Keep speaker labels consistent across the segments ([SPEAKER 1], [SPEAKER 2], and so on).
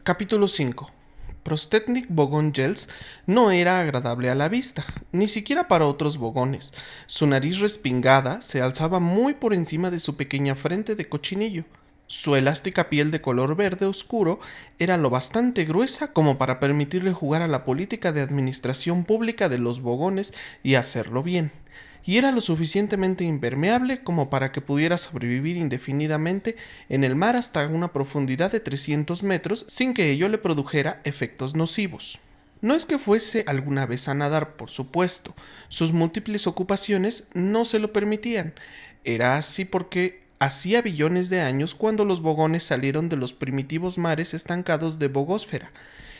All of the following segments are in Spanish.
[SPEAKER 1] Capítulo 5. Prostetnik Bogón Gels no era agradable a la vista, ni siquiera para otros bogones. Su nariz respingada se alzaba muy por encima de su pequeña frente de cochinillo. Su elástica piel de color verde oscuro era lo bastante gruesa como para permitirle jugar a la política de administración pública de los bogones y hacerlo bien, y era lo suficientemente impermeable como para que pudiera sobrevivir indefinidamente en el mar hasta una profundidad de 300 metros sin que ello le produjera efectos nocivos. No es que fuese alguna vez a nadar, por supuesto, sus múltiples ocupaciones no se lo permitían. Era así porque hacía billones de años cuando los bogones salieron de los primitivos mares estancados de Bogosfera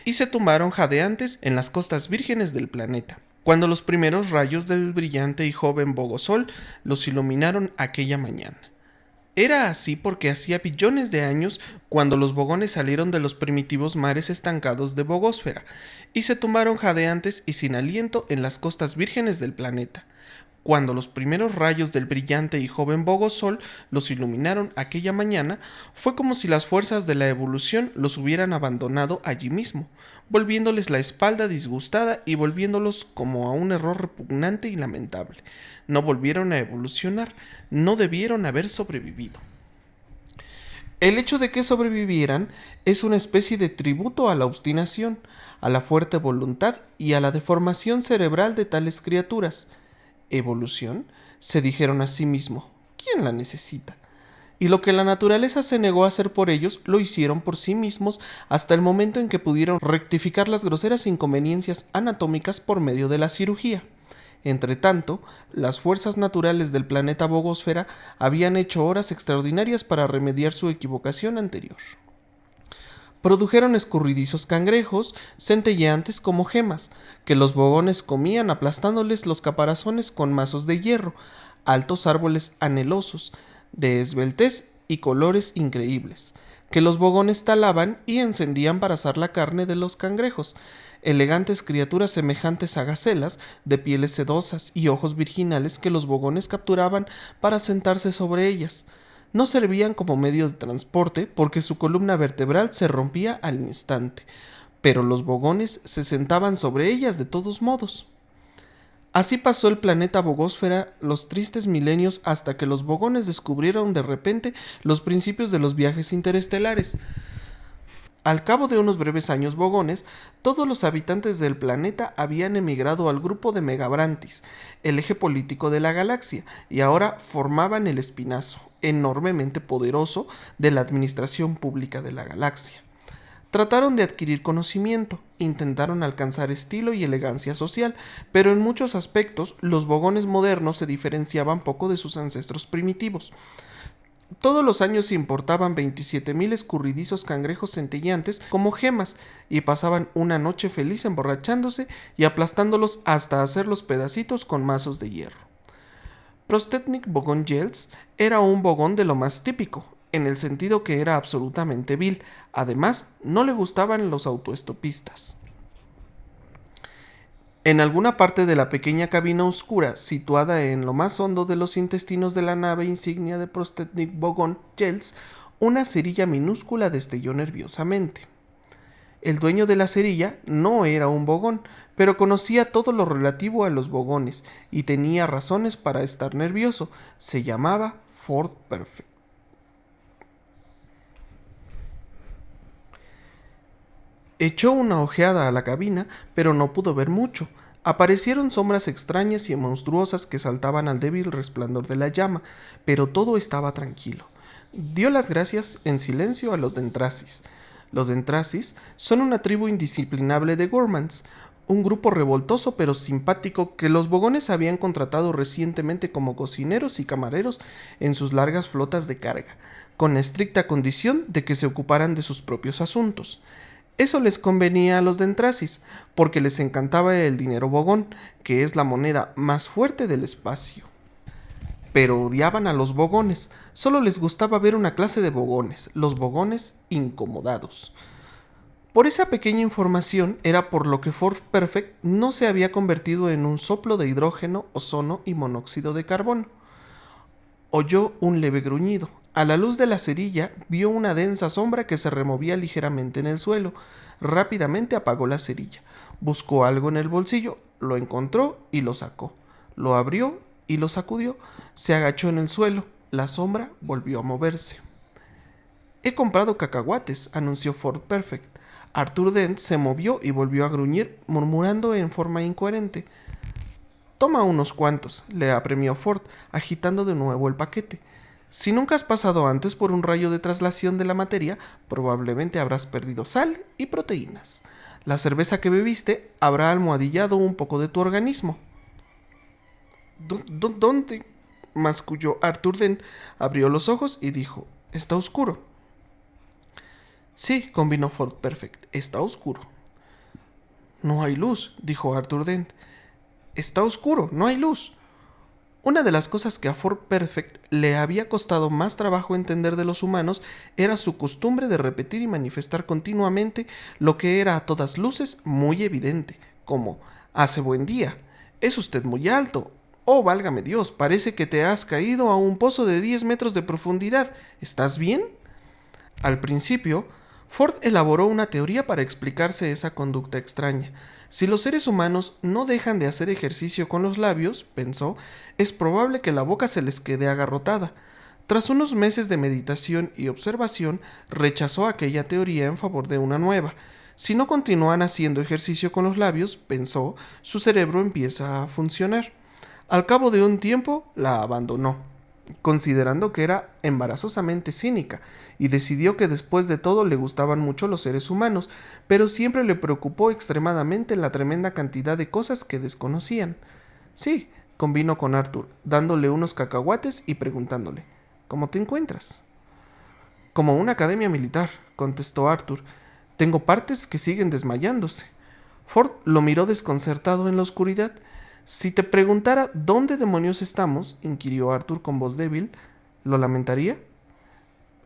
[SPEAKER 1] y se tumbaron jadeantes en las costas vírgenes del planeta, cuando los primeros rayos del brillante y joven Bogosol los iluminaron aquella mañana. Era así porque hacía billones de años cuando los bogones salieron de los primitivos mares estancados de Bogosfera y se tumbaron jadeantes y sin aliento en las costas vírgenes del planeta, cuando los primeros rayos del brillante y joven Bogosol los iluminaron aquella mañana. Fue como si las fuerzas de la evolución los hubieran abandonado allí mismo, volviéndoles la espalda disgustada y volviéndolos como a un error repugnante y lamentable. No volvieron a evolucionar, no debieron haber sobrevivido. El hecho de que sobrevivieran es una especie de tributo a la obstinación, a la fuerte voluntad y a la deformación cerebral de tales criaturas. ¿Evolución?, se dijeron a sí mismos. ¿Quién la necesita? Y lo que la naturaleza se negó a hacer por ellos, lo hicieron por sí mismos hasta el momento en que pudieron rectificar las groseras inconveniencias anatómicas por medio de la cirugía. Entretanto, las fuerzas naturales del planeta Bogosfera habían hecho horas extraordinarias para remediar su equivocación anterior. Produjeron escurridizos cangrejos, centelleantes como gemas, que los bogones comían aplastándoles los caparazones con mazos de hierro, altos árboles anhelosos, de esbeltez y colores increíbles, que los bogones talaban y encendían para asar la carne de los cangrejos, elegantes criaturas semejantes a gacelas, de pieles sedosas y ojos virginales que los bogones capturaban para sentarse sobre ellas. No servían como medio de transporte porque su columna vertebral se rompía al instante, pero los bogones se sentaban sobre ellas de todos modos. Así pasó el planeta Bogosfera los tristes milenios hasta que los bogones descubrieron de repente los principios de los viajes interestelares. Al cabo de unos breves años bogones, todos los habitantes del planeta habían emigrado al grupo de Megabrantis, el eje político de la galaxia, y ahora formaban el espinazo, enormemente poderoso, de la administración pública de la galaxia. Trataron de adquirir conocimiento, intentaron alcanzar estilo y elegancia social, pero en muchos aspectos los bogones modernos se diferenciaban poco de sus ancestros primitivos. Todos los años se importaban 27,000 escurridizos cangrejos centelleantes como gemas y pasaban una noche feliz emborrachándose y aplastándolos hasta hacerlos pedacitos con mazos de hierro. Prostetnik Bogón Gels era un bogón de lo más típico, en el sentido que era absolutamente vil. Además, no le gustaban los autoestopistas. En alguna parte de la pequeña cabina oscura, situada en lo más hondo de los intestinos de la nave insignia de Prostetnik Bogón Gels, una cerilla minúscula destelló nerviosamente. El dueño de la cerilla no era un bogón, pero conocía todo lo relativo a los bogones y tenía razones para estar nervioso. Se llamaba Ford Perfect. Echó una ojeada a la cabina, pero no pudo ver mucho. Aparecieron sombras extrañas y monstruosas que saltaban al débil resplandor de la llama, pero todo estaba tranquilo. Dio las gracias en silencio a los Dentrasis. Los Dentrasis son una tribu indisciplinable de Gormans, un grupo revoltoso pero simpático que los bogones habían contratado recientemente como cocineros y camareros en sus largas flotas de carga, con la estricta condición de que se ocuparan de sus propios asuntos. Eso les convenía a los Dentrasis, porque les encantaba el dinero bogón, que es la moneda más fuerte del espacio. Pero odiaban a los bogones, solo les gustaba ver una clase de bogones, los bogones incomodados. Por esa pequeña información era por lo que Ford Perfect no se había convertido en un soplo de hidrógeno, ozono y monóxido de carbono. Oyó un leve gruñido. A la luz de la cerilla vio una densa sombra que se removía ligeramente en el suelo. Rápidamente apagó la cerilla. Buscó algo en el bolsillo, lo encontró y lo sacó. Lo abrió y lo sacudió. Se agachó en el suelo. La sombra volvió a moverse. He comprado cacahuates, anunció Ford Perfect. Arthur Dent se movió y volvió a gruñir, murmurando en forma incoherente. Toma unos cuantos, le apremió Ford, agitando de nuevo el paquete. Si nunca has pasado antes por un rayo de traslación de la materia, probablemente habrás perdido sal y proteínas. La cerveza que bebiste habrá almohadillado un poco de tu organismo. ¿Dónde? Masculló Arthur Dent, abrió los ojos y dijo, está oscuro. Sí, convino Ford Perfect, está oscuro. No hay luz, dijo Arthur Dent. Está oscuro, no hay luz. Una de las cosas que a Ford Perfect le había costado más trabajo entender de los humanos era su costumbre de repetir y manifestar continuamente lo que era a todas luces muy evidente, como hace buen día, es usted muy alto, oh válgame Dios, parece que te has caído a un pozo de 10 metros de profundidad, ¿estás bien? Al principio, Ford elaboró una teoría para explicarse esa conducta extraña. Si los seres humanos no dejan de hacer ejercicio con los labios, pensó, es probable que la boca se les quede agarrotada. Tras unos meses de meditación y observación, rechazó aquella teoría en favor de una nueva. Si no continúan haciendo ejercicio con los labios, pensó, su cerebro empieza a funcionar. Al cabo de un tiempo, la abandonó, considerando que era embarazosamente cínica, y decidió que después de todo le gustaban mucho los seres humanos, pero siempre le preocupó extremadamente la tremenda cantidad de cosas que desconocían. Sí, convino con Arthur, dándole unos cacahuates y preguntándole, ¿cómo te encuentras? Como una academia militar, contestó Arthur. Tengo partes que siguen desmayándose. Ford lo miró desconcertado en la oscuridad. Si te preguntara dónde demonios estamos, inquirió Arthur con voz débil, ¿lo lamentaría?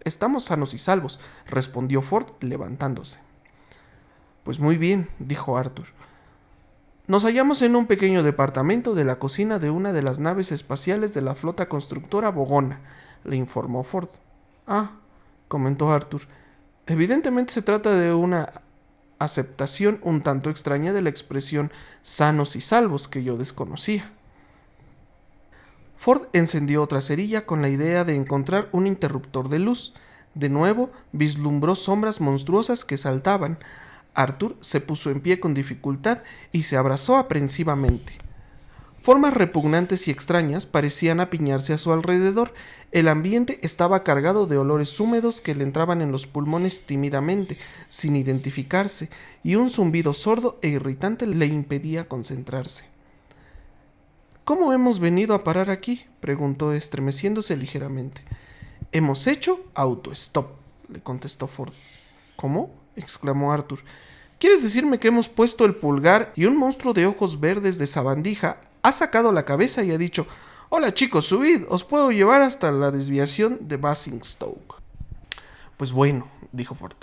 [SPEAKER 1] Estamos sanos y salvos, respondió Ford levantándose. Pues muy bien, dijo Arthur. Nos hallamos en un pequeño departamento de la cocina de una de las naves espaciales de la flota constructora Bogona, le informó Ford. Ah, comentó Arthur. Evidentemente se trata de una aceptación un tanto extraña de la expresión sanos y salvos que yo desconocía. Ford encendió otra cerilla con la idea de encontrar un interruptor de luz. De nuevo vislumbró sombras monstruosas que saltaban. Arthur se puso en pie con dificultad y se abrazó aprensivamente. Formas repugnantes y extrañas parecían apiñarse a su alrededor. El ambiente estaba cargado de olores húmedos que le entraban en los pulmones tímidamente, sin identificarse, y un zumbido sordo e irritante le impedía concentrarse. ¿Cómo hemos venido a parar aquí?, preguntó estremeciéndose ligeramente. Hemos hecho autostop, le contestó Ford. ¿Cómo?, exclamó Arthur. ¿Quieres decirme que hemos puesto el pulgar y un monstruo de ojos verdes de sabandija ha sacado la cabeza y ha dicho: «Hola chicos, subid, os puedo llevar hasta la desviación de Basingstoke»? Pues bueno, dijo Ford,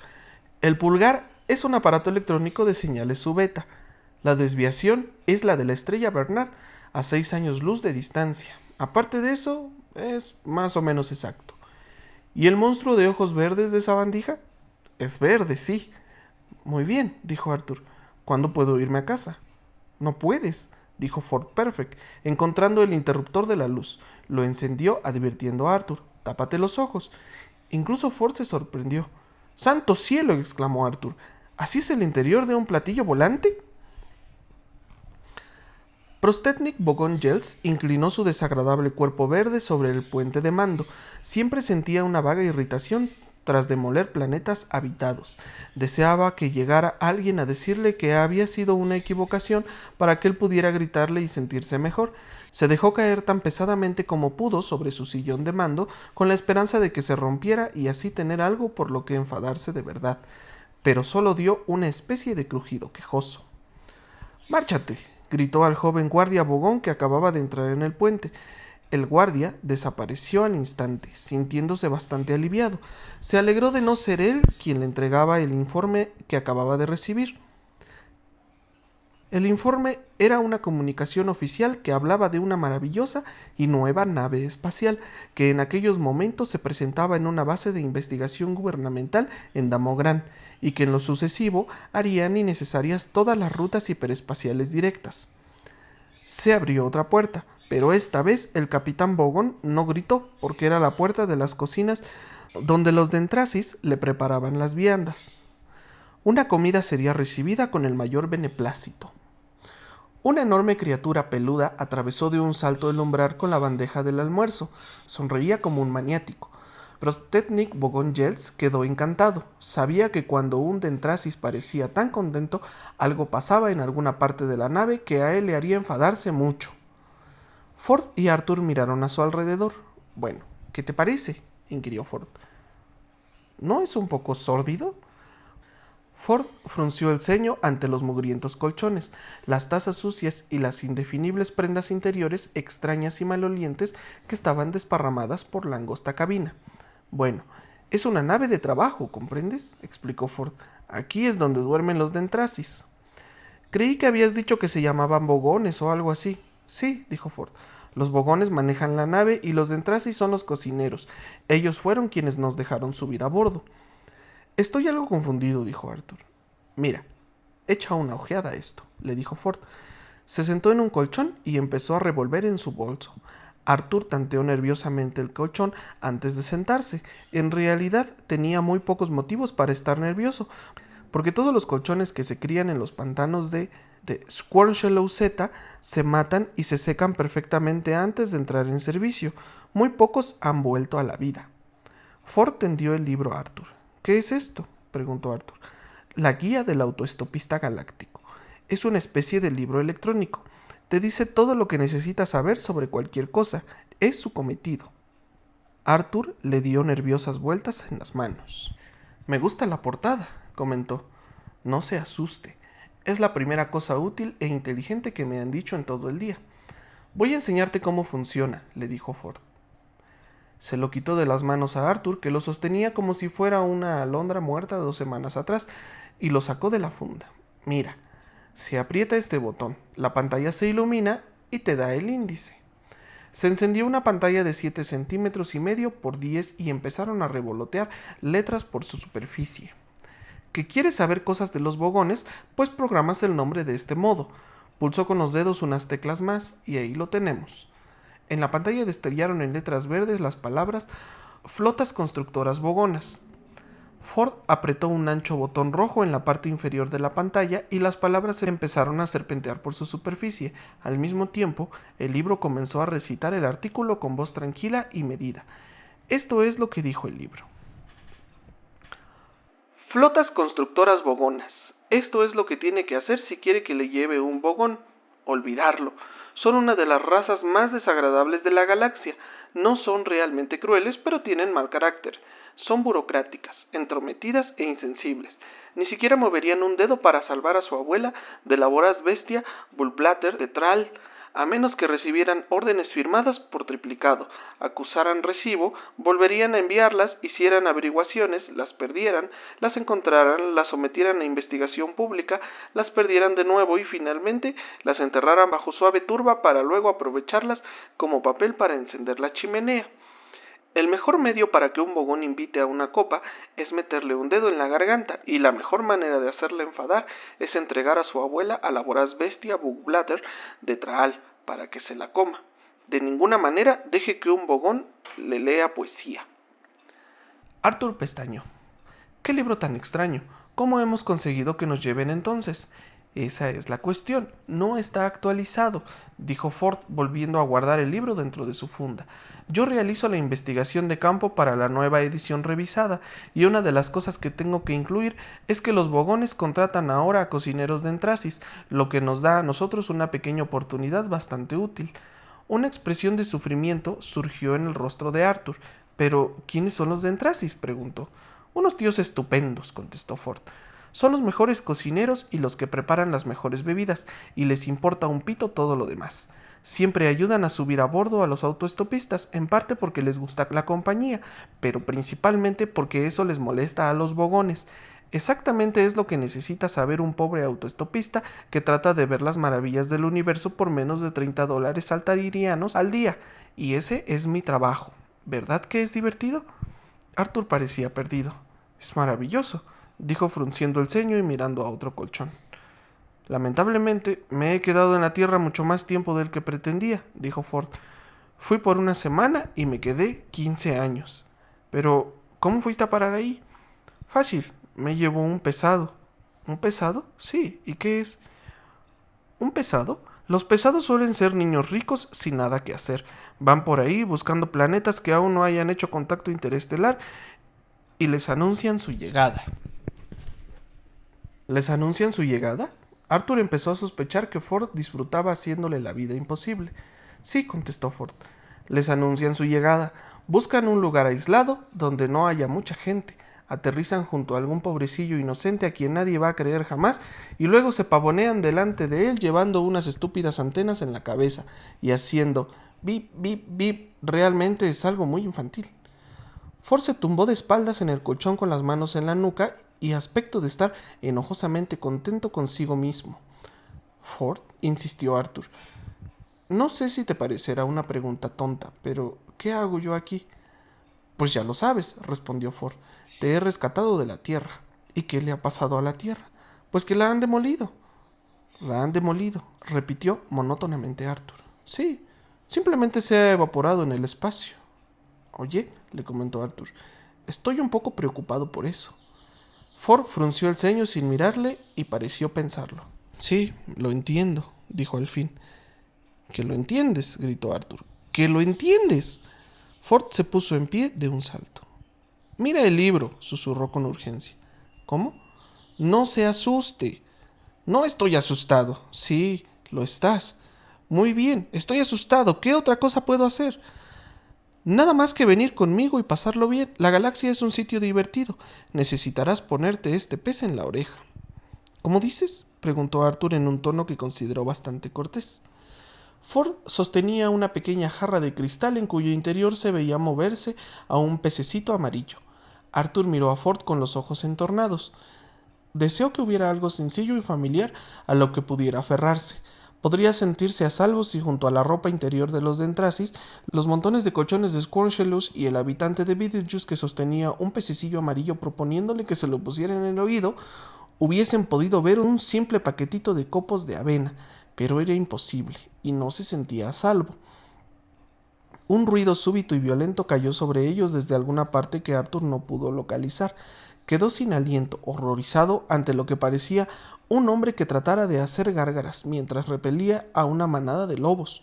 [SPEAKER 1] el pulgar es un aparato electrónico de señales sub-beta. La desviación es la de la estrella Bernard, a 6 años luz de distancia. Aparte de eso, es más o menos exacto. ¿Y el monstruo de ojos verdes de sabandija? Es verde, sí. Muy bien, dijo Arthur. ¿Cuándo puedo irme a casa? No puedes, dijo Ford Perfect, encontrando el interruptor de la luz. Lo encendió advirtiendo a Arthur: tápate los ojos. Incluso Ford se sorprendió. ¡Santo cielo!, exclamó Arthur. ¿Así es el interior de un platillo volante? Prostetnik Bogón-Jeltz inclinó su desagradable cuerpo verde sobre el puente de mando. Siempre sentía una vaga irritación tras demoler planetas habitados. Deseaba que llegara alguien a decirle que había sido una equivocación para que él pudiera gritarle y sentirse mejor. Se dejó caer tan pesadamente como pudo sobre su sillón de mando, con la esperanza de que se rompiera y así tener algo por lo que enfadarse de verdad. Pero solo dio una especie de crujido quejoso. «¡Márchate!», gritó al joven guardia Bogón que acababa de entrar en el puente. El guardia desapareció al instante, sintiéndose bastante aliviado. Se alegró de no ser él quien le entregaba el informe que acababa de recibir. El informe era una comunicación oficial que hablaba de una maravillosa y nueva nave espacial que en aquellos momentos se presentaba en una base de investigación gubernamental en Damogran y que en lo sucesivo harían innecesarias todas las rutas hiperespaciales directas. Se abrió otra puerta, pero esta vez el capitán Bogón no gritó porque era la puerta de las cocinas donde los Dentrasis le preparaban las viandas. Una comida sería recibida con el mayor beneplácito. Una enorme criatura peluda atravesó de un salto el umbral con la bandeja del almuerzo. Sonreía como un maniático. Prostetnik Bogón-Jeltz quedó encantado. Sabía que cuando un Dentrasis parecía tan contento, algo pasaba en alguna parte de la nave que a él le haría enfadarse mucho. Ford y Arthur miraron a su alrededor. Bueno, ¿qué te parece?, inquirió Ford. ¿No es un poco sórdido? Ford frunció el ceño ante los mugrientos colchones, las tazas sucias y las indefinibles prendas interiores extrañas y malolientes que estaban desparramadas por la angosta cabina. Bueno, es una nave de trabajo, ¿comprendes?, explicó Ford. Aquí es donde duermen los Dentrasis. Creí que habías dicho que se llamaban bogones o algo así. Sí, dijo Ford. Los bogones manejan la nave y los Dentrasis son los cocineros. Ellos fueron quienes nos dejaron subir a bordo. Estoy algo confundido, dijo Arthur. Mira, echa una ojeada a esto, le dijo Ford. Se sentó en un colchón y empezó a revolver en su bolso. Arthur tanteó nerviosamente el colchón antes de sentarse. En realidad tenía muy pocos motivos para estar nervioso, porque todos los colchones que se crían en los pantanos de Squarchelowseta se matan y se secan perfectamente antes de entrar en servicio. Muy pocos han vuelto a la vida. Ford tendió el libro a Arthur. ¿Qué es esto?, preguntó Arthur. La guía del autoestopista galáctico. Es una especie de libro electrónico. Te dice todo lo que necesitas saber sobre cualquier cosa. Es su cometido. Arthur le dio nerviosas vueltas en las manos. Me gusta la portada, comentó. No se asuste. Es la primera cosa útil e inteligente que me han dicho en todo el día. Voy a enseñarte cómo funciona, le dijo Ford. Se lo quitó de las manos a Arthur, que lo sostenía como si fuera una alondra muerta 2 semanas atrás, y lo sacó de la funda. Mira, se aprieta este botón, la pantalla se ilumina y te da el índice. Se encendió una pantalla de 7,5 centímetros por 10 y empezaron a revolotear letras por su superficie. ¿Que quieres saber cosas de los bogones? Pues programas el nombre de este modo. Pulsó con los dedos unas teclas más y ahí lo tenemos. En la pantalla destellaron en letras verdes las palabras Flotas Constructoras Bogonas. Ford apretó un ancho botón rojo en la parte inferior de la pantalla y las palabras se empezaron a serpentear por su superficie. Al mismo tiempo, el libro comenzó a recitar el artículo con voz tranquila y medida. Esto es lo que dijo el libro. Flotas constructoras bogonas. Esto es lo que tiene que hacer si quiere que le lleve un bogón. Olvidarlo. Son una de las razas más desagradables de la galaxia. No son realmente crueles, pero tienen mal carácter. Son burocráticas, entrometidas e insensibles. Ni siquiera moverían un dedo para salvar a su abuela de la voraz bestia Bullblatter de Thrall, a menos que recibieran órdenes firmadas por triplicado, acusaran recibo, volverían a enviarlas, hicieran averiguaciones, las perdieran, las encontraran, las sometieran a investigación pública, las perdieran de nuevo y finalmente las enterraran bajo suave turba para luego aprovecharlas como papel para encender la chimenea. El mejor medio para que un bogón invite a una copa es meterle un dedo en la garganta, y la mejor manera de hacerle enfadar es entregar a su abuela a la voraz bestia Bugblatter de Thrall para que se la coma. De ninguna manera deje que un bogón le lea poesía. Arthur pestañeó. ¿Qué libro tan extraño? ¿Cómo hemos conseguido que nos lleven entonces? Esa es la cuestión. No está actualizado, dijo Ford, volviendo a guardar el libro dentro de su funda. Yo realizo la investigación de campo para la nueva edición revisada, y una de las cosas que tengo que incluir es que los bogones contratan ahora a cocineros de Dentrasis, lo que nos da a nosotros una pequeña oportunidad bastante útil. Una expresión de sufrimiento surgió en el rostro de Arthur. ¿Pero quiénes son los Dentrasis?, preguntó. Unos tíos estupendos, contestó Ford. Son los mejores cocineros y los que preparan las mejores bebidas, y les importa un pito todo lo demás. Siempre ayudan a subir a bordo a los autoestopistas, en parte porque les gusta la compañía, pero principalmente porque eso les molesta a los bogones. Exactamente es lo que necesita saber un pobre autoestopista que trata de ver las maravillas del universo por menos de $30 saltarianos al día. Y ese es mi trabajo. ¿Verdad que es divertido? Arthur parecía perdido. Es maravilloso, dijo frunciendo el ceño y mirando a otro colchón. Lamentablemente, me he quedado en la Tierra mucho más tiempo del que pretendía, dijo Ford. Fui por una semana y me quedé 15 años. Pero, ¿cómo fuiste a parar ahí? Fácil, me llevó un pesado. ¿Un pesado? Sí, ¿y qué es? ¿Un pesado? Los pesados suelen ser niños ricos sin nada que hacer. Van por ahí buscando planetas que aún no hayan hecho contacto interestelar y les anuncian su llegada. ¿Les anuncian su llegada? Arthur empezó a sospechar que Ford disfrutaba haciéndole la vida imposible. Sí, contestó Ford. Les anuncian su llegada. Buscan un lugar aislado donde no haya mucha gente. Aterrizan junto a algún pobrecillo inocente a quien nadie va a creer jamás y luego se pavonean delante de él llevando unas estúpidas antenas en la cabeza y haciendo bip, bip, bip. Realmente es algo muy infantil. Ford se tumbó de espaldas en el colchón con las manos en la nuca y aspecto de estar enojosamente contento consigo mismo. Ford, insistió Arthur, no sé si te parecerá una pregunta tonta, pero ¿qué hago yo aquí? Pues ya lo sabes, respondió Ford. Te he rescatado de la Tierra. ¿Y qué le ha pasado a la Tierra? Pues que la han demolido. La han demolido, repitió monótonamente Arthur. Sí, simplemente se ha evaporado en el espacio. Oye, le comentó Arthur, estoy un poco preocupado por eso. Ford frunció el ceño sin mirarle y pareció pensarlo. Sí, lo entiendo, dijo al fin. ¿Que lo entiendes? Gritó Arthur. ¿Que lo entiendes? Ford se puso en pie de un salto. Mira el libro, susurró con urgencia. ¿Cómo? No se asuste. No estoy asustado. Sí, lo estás. Muy bien, estoy asustado. ¿Qué otra cosa puedo hacer? Nada más que venir conmigo y pasarlo bien. La galaxia es un sitio divertido. Necesitarás ponerte este pez en la oreja. ¿Cómo dices? Preguntó Arthur en un tono que consideró bastante cortés. Ford sostenía una pequeña jarra de cristal en cuyo interior se veía moverse a un pececito amarillo. Arthur miró a Ford con los ojos entornados. Deseó que hubiera algo sencillo y familiar a lo que pudiera aferrarse. Podría sentirse a salvo si junto a la ropa interior de los Dentrasis, los montones de colchones de Squirrelus y el habitante de Beetlejuice que sostenía un pececillo amarillo proponiéndole que se lo pusiera en el oído, hubiesen podido ver un simple paquetito de copos de avena, pero era imposible y no se sentía a salvo. Un ruido súbito y violento cayó sobre ellos desde alguna parte que Arthur no pudo localizar. Quedó sin aliento, horrorizado ante lo que parecía un hombre que tratara de hacer gárgaras mientras repelía a una manada de lobos.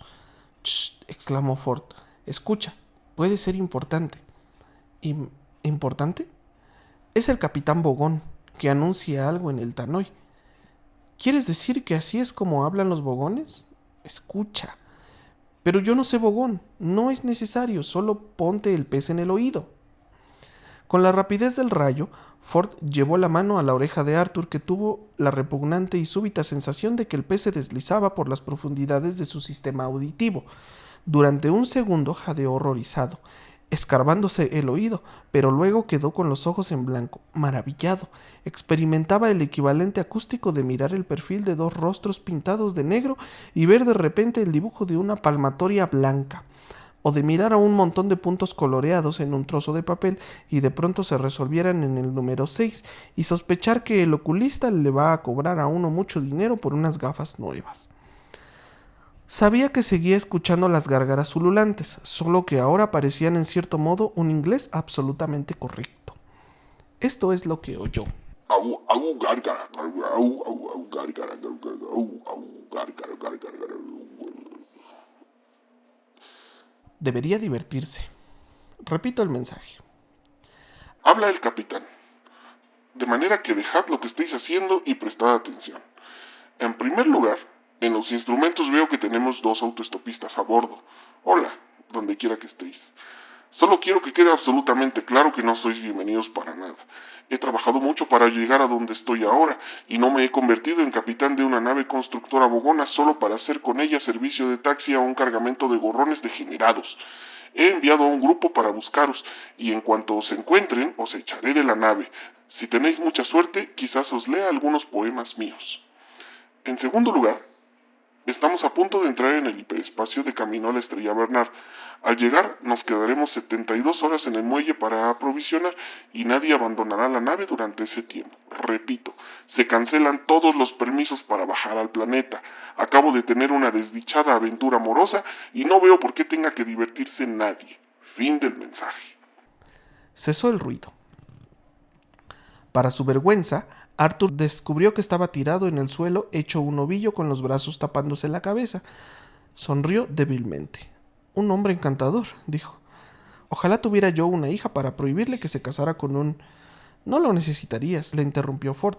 [SPEAKER 1] «Shh», exclamó Ford. «Escucha, puede ser importante». ¿Importante? Es el capitán Bogón, que anuncia algo en el tannoy. ¿Quieres decir que así es como hablan los bogones? Escucha. Pero yo no sé bogón, no es necesario, solo ponte el pez en el oído. Con la rapidez del rayo, Ford llevó la mano a la oreja de Arthur, que tuvo la repugnante y súbita sensación de que el pez se deslizaba por las profundidades de su sistema auditivo. Durante un segundo jadeó horrorizado, escarbándose el oído, pero luego quedó con los ojos en blanco, maravillado. Experimentaba el equivalente acústico de mirar el perfil de dos rostros pintados de negro y ver de repente el dibujo de una palmatoria blanca, o de mirar a un montón de puntos coloreados en un trozo de papel y de pronto se resolvieran en el número 6 y sospechar que el oculista le va a cobrar a uno mucho dinero por unas gafas nuevas. Sabía que seguía escuchando las gárgaras ululantes, solo que ahora parecían en cierto modo un inglés absolutamente correcto. Esto es lo que oyó. Debería divertirse. Repito el mensaje.
[SPEAKER 2] Habla el capitán. De manera que dejad lo que estéis haciendo y prestad atención. En primer lugar, en los instrumentos veo que tenemos 2 autoestopistas a bordo. Hola, donde quiera que estéis. Solo quiero que quede absolutamente claro que no sois bienvenidos para nada. He trabajado mucho para llegar a donde estoy ahora, y no me he convertido en capitán de una nave constructora bogona solo para hacer con ella servicio de taxi a un cargamento de gorrones degenerados. He enviado a un grupo para buscaros, y en cuanto os encuentren, os echaré de la nave. Si tenéis mucha suerte, quizás os lea algunos poemas míos. En segundo lugar, estamos a punto de entrar en el hiperespacio de camino a la estrella Bernard. Al llegar, nos quedaremos 72 horas en el muelle para aprovisionar y nadie abandonará la nave durante ese tiempo. Repito, se cancelan todos los permisos para bajar al planeta. Acabo de tener una desdichada aventura amorosa y no veo por qué tenga que divertirse nadie. Fin del mensaje.
[SPEAKER 1] Cesó el ruido. Para su vergüenza, Arthur descubrió que estaba tirado en el suelo, hecho un ovillo con los brazos tapándose la cabeza. Sonrió débilmente. Un hombre encantador, dijo. Ojalá tuviera yo una hija para prohibirle que se casara con un... No lo necesitarías, le interrumpió Ford.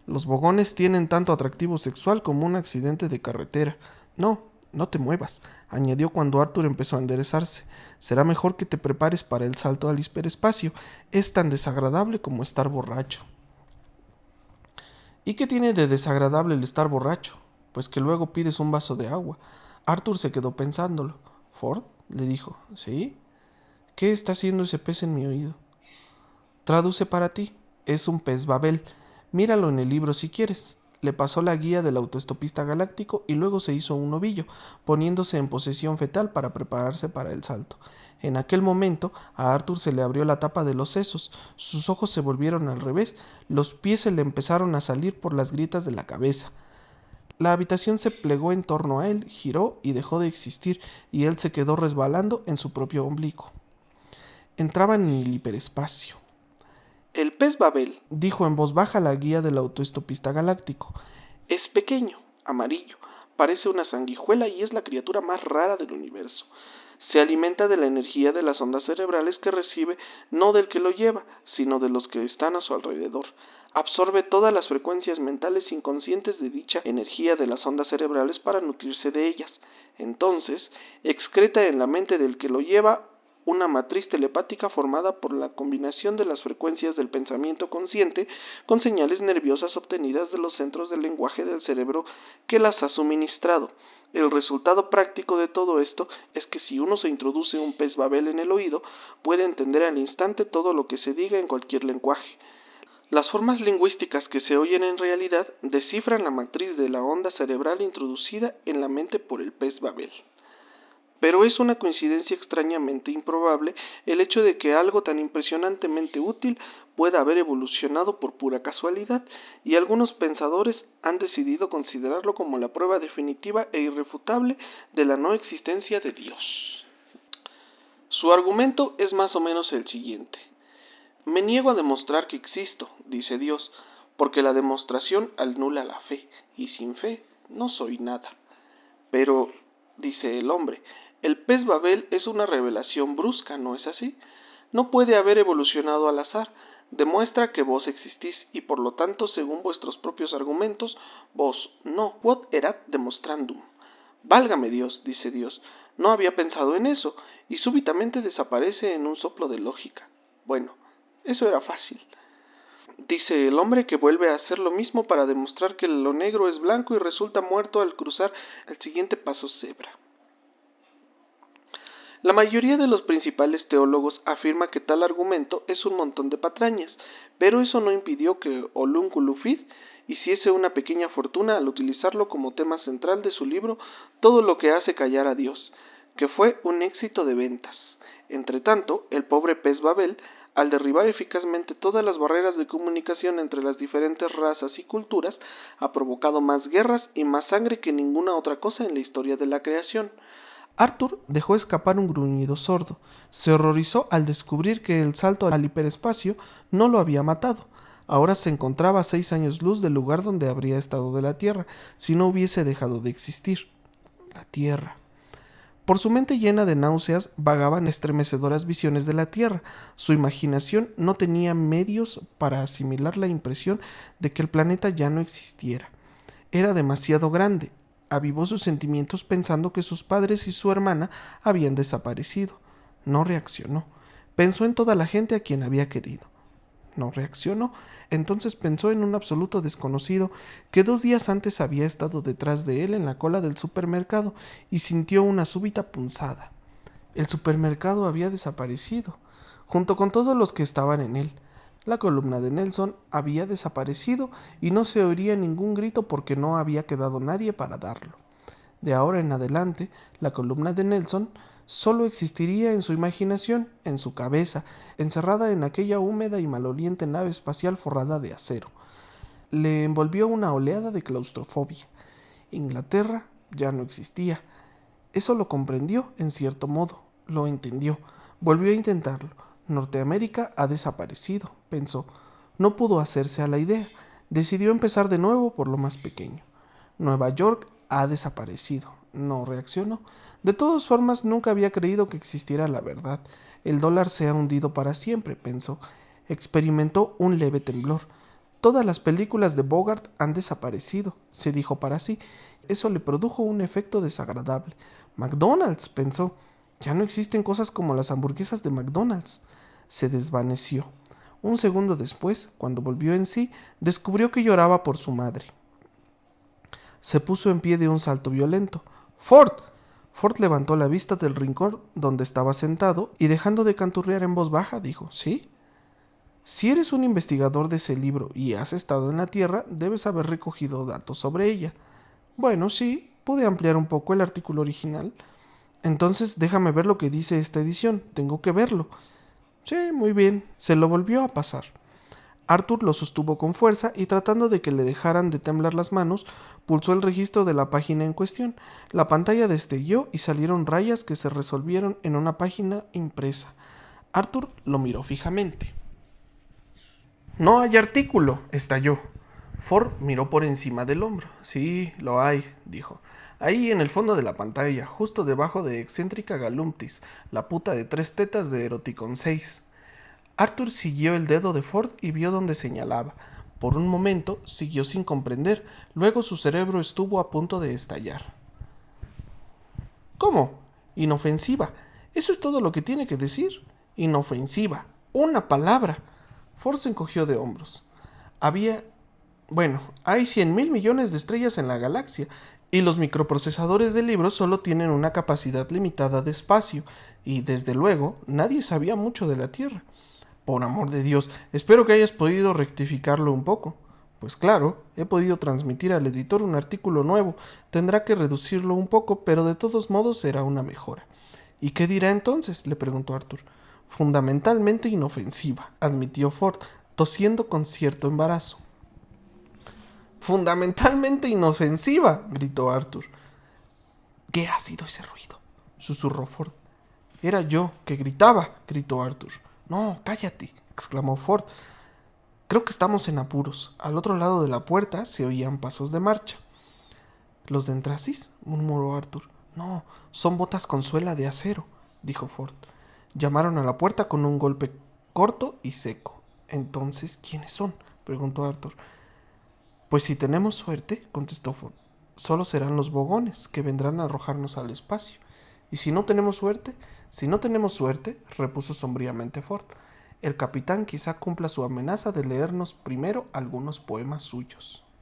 [SPEAKER 1] Los bogones tienen tanto atractivo sexual como un accidente de carretera. No te muevas, añadió cuando Arthur empezó a enderezarse. Será mejor que te prepares para el salto al hiperespacio. Es tan desagradable como estar borracho. ¿Y qué tiene de desagradable el estar borracho? Pues que luego pides un vaso de agua. Arthur se quedó pensándolo. Ford le dijo, ¿sí? ¿Qué está haciendo ese pez en mi oído? Traduce para ti. Es un pez Babel. Míralo en el libro si quieres. Le pasó la guía del autoestopista galáctico y luego se hizo un ovillo, poniéndose en posición fetal para prepararse para el salto. En aquel momento a Arthur se le abrió la tapa de los sesos, sus ojos se volvieron al revés, los pies se le empezaron a salir por las grietas de la cabeza. La habitación se plegó en torno a él, giró y dejó de existir, y él se quedó resbalando en su propio ombligo. Entraban en el hiperespacio.
[SPEAKER 3] El pez Babel,
[SPEAKER 1] dijo en voz baja la guía del autoestopista galáctico,
[SPEAKER 3] es pequeño, amarillo, parece una sanguijuela y es la criatura más rara del universo. Se alimenta de la energía de las ondas cerebrales que recibe, no del que lo lleva, sino de los que están a su alrededor. Absorbe todas las frecuencias mentales inconscientes de dicha energía de las ondas cerebrales para nutrirse de ellas. Entonces, excreta en la mente del que lo lleva una matriz telepática formada por la combinación de las frecuencias del pensamiento consciente con señales nerviosas obtenidas de los centros del lenguaje del cerebro que las ha suministrado. El resultado práctico de todo esto es que si uno se introduce un pez Babel en el oído, puede entender al instante todo lo que se diga en cualquier lenguaje. Las formas lingüísticas que se oyen en realidad descifran la matriz de la onda cerebral introducida en la mente por el pez Babel. Pero es una coincidencia extrañamente improbable el hecho de que algo tan impresionantemente útil pueda haber evolucionado por pura casualidad, y algunos pensadores han decidido considerarlo como la prueba definitiva e irrefutable de la no existencia de Dios. Su argumento es más o menos el siguiente. Me niego a demostrar que existo, dice Dios, porque la demostración anula la fe, y sin fe no soy nada. Pero, dice el hombre, el pez Babel es una revelación brusca, ¿no es así? No puede haber evolucionado al azar. Demuestra que vos existís y por lo tanto, según vuestros propios argumentos, vos no. Quod erat demonstrandum. Válgame Dios, dice Dios, no había pensado en eso, y súbitamente desaparece en un soplo de lógica. Bueno, eso era fácil. Dice el hombre que vuelve a hacer lo mismo para demostrar que lo negro es blanco y resulta muerto al cruzar el siguiente paso cebra. La mayoría de los principales teólogos afirma que tal argumento es un montón de patrañas, pero eso no impidió que Olúnculo Fid hiciese una pequeña fortuna al utilizarlo como tema central de su libro Todo lo que hace callar a Dios, que fue un éxito de ventas. Entretanto, el pobre pez Babel, al derribar eficazmente todas las barreras de comunicación entre las diferentes razas y culturas, ha provocado más guerras y más sangre que ninguna otra cosa en la historia de la creación.
[SPEAKER 1] Arthur dejó escapar un gruñido sordo. Se horrorizó al descubrir que el salto al hiperespacio no lo había matado. Ahora se encontraba a 6 años luz del lugar donde habría estado de la Tierra, si no hubiese dejado de existir. La Tierra. Por su mente llena de náuseas vagaban estremecedoras visiones de la Tierra. Su imaginación no tenía medios para asimilar la impresión de que el planeta ya no existiera. Era demasiado grande. Avivó sus sentimientos pensando que sus padres y su hermana habían desaparecido. No reaccionó. Pensó en toda la gente a quien había querido. No reaccionó. Entonces pensó en un absoluto desconocido que 2 días antes había estado detrás de él en la cola del supermercado y sintió una súbita punzada. El supermercado había desaparecido, junto con todos los que estaban en él. La columna de Nelson había desaparecido y no se oiría ningún grito porque no había quedado nadie para darlo. De ahora en adelante, la columna de Nelson solo existiría en su imaginación, en su cabeza, encerrada en aquella húmeda y maloliente nave espacial forrada de acero. Le envolvió una oleada de claustrofobia. Inglaterra ya no existía. Eso lo comprendió en cierto modo, lo entendió. Volvió a intentarlo. Norteamérica ha desaparecido, pensó. No pudo hacerse a la idea. Decidió empezar de nuevo por lo más pequeño. Nueva York ha desaparecido. No reaccionó. De todas formas, nunca había creído que existiera la verdad. El dólar se ha hundido para siempre, pensó. Experimentó un leve temblor. Todas las películas de Bogart han desaparecido, se dijo para sí. Eso le produjo un efecto desagradable. McDonald's, pensó. Ya no existen cosas como las hamburguesas de McDonald's. Se desvaneció. Un segundo después, cuando volvió en sí, descubrió que lloraba por su madre. Se puso en pie de un salto violento. ¡Ford! Ford levantó la vista del rincón donde estaba sentado y dejando de canturrear en voz baja, dijo, ¿sí? Si eres un investigador de ese libro y has estado en la Tierra, debes haber recogido datos sobre ella. Bueno, sí, pude ampliar un poco el artículo original. Entonces déjame ver lo que dice esta edición. Tengo que verlo. Sí, muy bien. Se lo volvió a pasar. Arthur lo sostuvo con fuerza y tratando de que le dejaran de temblar las manos, pulsó el registro de la página en cuestión. La pantalla destelló y salieron rayas que se resolvieron en una página impresa. Arthur lo miró fijamente. No hay artículo, estalló. Ford miró por encima del hombro. Sí, lo hay, dijo. Ahí en el fondo de la pantalla, justo debajo de Excéntrica Galumptis, la puta de 3 tetas de Eroticon 6. Arthur siguió el dedo de Ford y vio donde señalaba. Por un momento siguió sin comprender, luego su cerebro estuvo a punto de estallar. ¿Cómo? Inofensiva. Eso es todo lo que tiene que decir. Inofensiva. Una palabra. Ford se encogió de hombros. Hay 100.000 millones de estrellas en la galaxia y los microprocesadores de libros solo tienen una capacidad limitada de espacio y, desde luego, nadie sabía mucho de la Tierra. Por amor de Dios, espero que hayas podido rectificarlo un poco. Pues claro, he podido transmitir al editor un artículo nuevo. Tendrá que reducirlo un poco, pero de todos modos será una mejora. ¿Y qué dirá entonces?, le preguntó Arthur. Fundamentalmente inofensiva, admitió Ford, tosiendo con cierto embarazo. ¡Fundamentalmente inofensiva!, gritó Arthur. ¿Qué ha sido ese ruido?, susurró Ford. Era yo que gritaba, gritó Arthur. No, cállate, exclamó Ford. Creo que estamos en apuros. Al otro lado de la puerta se oían pasos de marcha. ¿Los de Entrasis?, murmuró Arthur. No, son botas con suela de acero, dijo Ford. Llamaron a la puerta con un golpe corto y seco. Entonces, ¿quiénes son?, preguntó Arthur. Pues si tenemos suerte, contestó Ford, solo serán los bogones que vendrán a arrojarnos al espacio. Y si no tenemos suerte, repuso sombríamente Ford, el capitán quizá cumpla su amenaza de leernos primero algunos poemas suyos.